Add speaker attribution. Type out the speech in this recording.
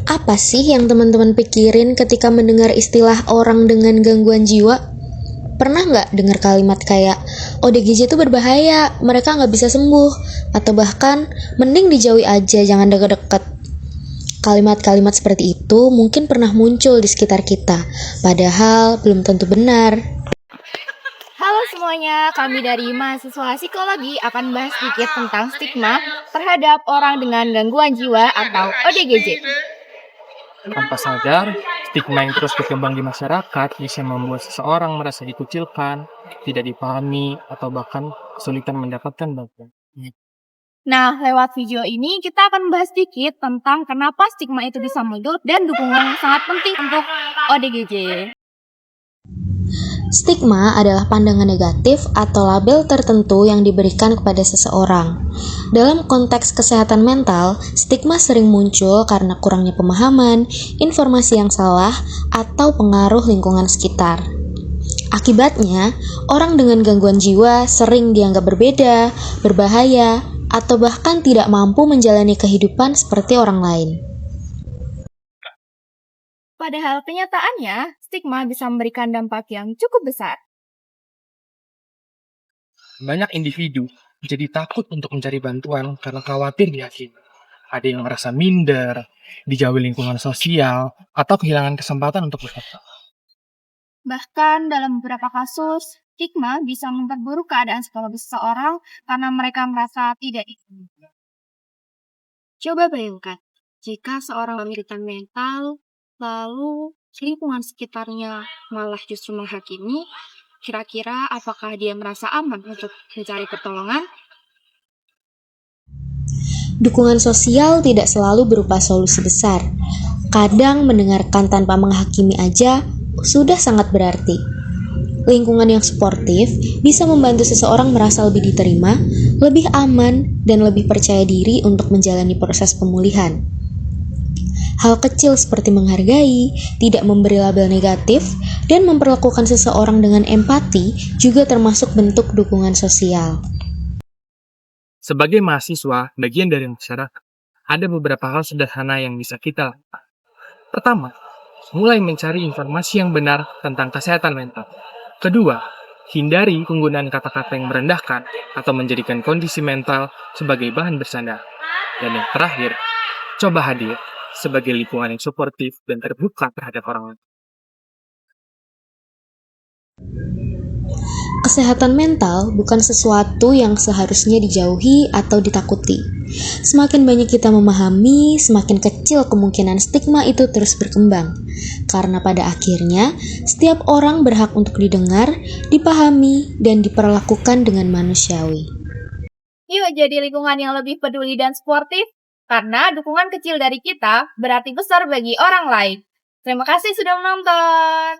Speaker 1: Apa sih yang teman-teman pikirin ketika mendengar istilah orang dengan gangguan jiwa? Pernah nggak dengar kalimat kayak ODGJ itu berbahaya, mereka nggak bisa sembuh, atau bahkan mending dijauhi aja, jangan deket-deket. Kalimat-kalimat seperti itu mungkin pernah muncul di sekitar kita, padahal belum tentu benar.
Speaker 2: Halo semuanya, kami dari mahasiswa psikologi akan bahas sedikit tentang stigma terhadap orang dengan gangguan jiwa atau ODGJ.
Speaker 3: Tanpa sadar, stigma yang terus berkembang di masyarakat bisa membuat seseorang merasa dikucilkan, tidak dipahami, atau bahkan kesulitan mendapatkan bantuan.
Speaker 2: Nah, lewat video ini kita akan bahas sedikit tentang kenapa stigma itu bisa muncul dan dukungan yang sangat penting untuk ODGJ.
Speaker 1: Stigma adalah pandangan negatif atau label tertentu yang diberikan kepada seseorang. Dalam konteks kesehatan mental, stigma sering muncul karena kurangnya pemahaman, informasi yang salah, atau pengaruh lingkungan sekitar. Akibatnya, orang dengan gangguan jiwa sering dianggap berbeda, berbahaya, atau bahkan tidak mampu menjalani kehidupan seperti orang lain.
Speaker 2: Padahal kenyataannya, stigma bisa memberikan dampak yang cukup besar.
Speaker 3: Banyak individu jadi takut untuk mencari bantuan karena khawatir dihakimi. Ada yang merasa minder, dijauhi lingkungan sosial, atau kehilangan kesempatan untuk bekerja.
Speaker 2: Bahkan dalam beberapa kasus, stigma bisa memperburuk keadaan psikologis seseorang karena mereka merasa tidak dihargai.
Speaker 4: Coba bayangkan, jika seorang militan mental, lalu lingkungan sekitarnya malah justru menghakimi, kira-kira apakah dia merasa aman untuk mencari pertolongan?
Speaker 1: Dukungan sosial tidak selalu berupa solusi besar. Kadang mendengarkan tanpa menghakimi aja sudah sangat berarti. Lingkungan yang suportif bisa membantu seseorang merasa lebih diterima, lebih aman, dan lebih percaya diri untuk menjalani proses pemulihan. Hal kecil seperti menghargai, tidak memberi label negatif, dan memperlakukan seseorang dengan empati juga termasuk bentuk dukungan sosial.
Speaker 3: Sebagai mahasiswa, bagian dari masyarakat, ada beberapa hal sederhana yang bisa kita lakukan. Pertama, mulai mencari informasi yang benar tentang kesehatan mental. Kedua, hindari penggunaan kata-kata yang merendahkan atau menjadikan kondisi mental sebagai bahan bersandar. Dan yang terakhir, coba hadir sebagai lingkungan yang suportif dan terbuka terhadap orang lain.
Speaker 1: Kesehatan mental bukan sesuatu yang seharusnya dijauhi atau ditakuti. Semakin banyak kita memahami, semakin kecil kemungkinan stigma itu terus berkembang. Karena pada akhirnya, setiap orang berhak untuk didengar, dipahami, dan diperlakukan dengan manusiawi.
Speaker 2: Yuk jadi lingkungan yang lebih peduli dan sportif, karena dukungan kecil dari kita berarti besar bagi orang lain. Terima kasih sudah menonton.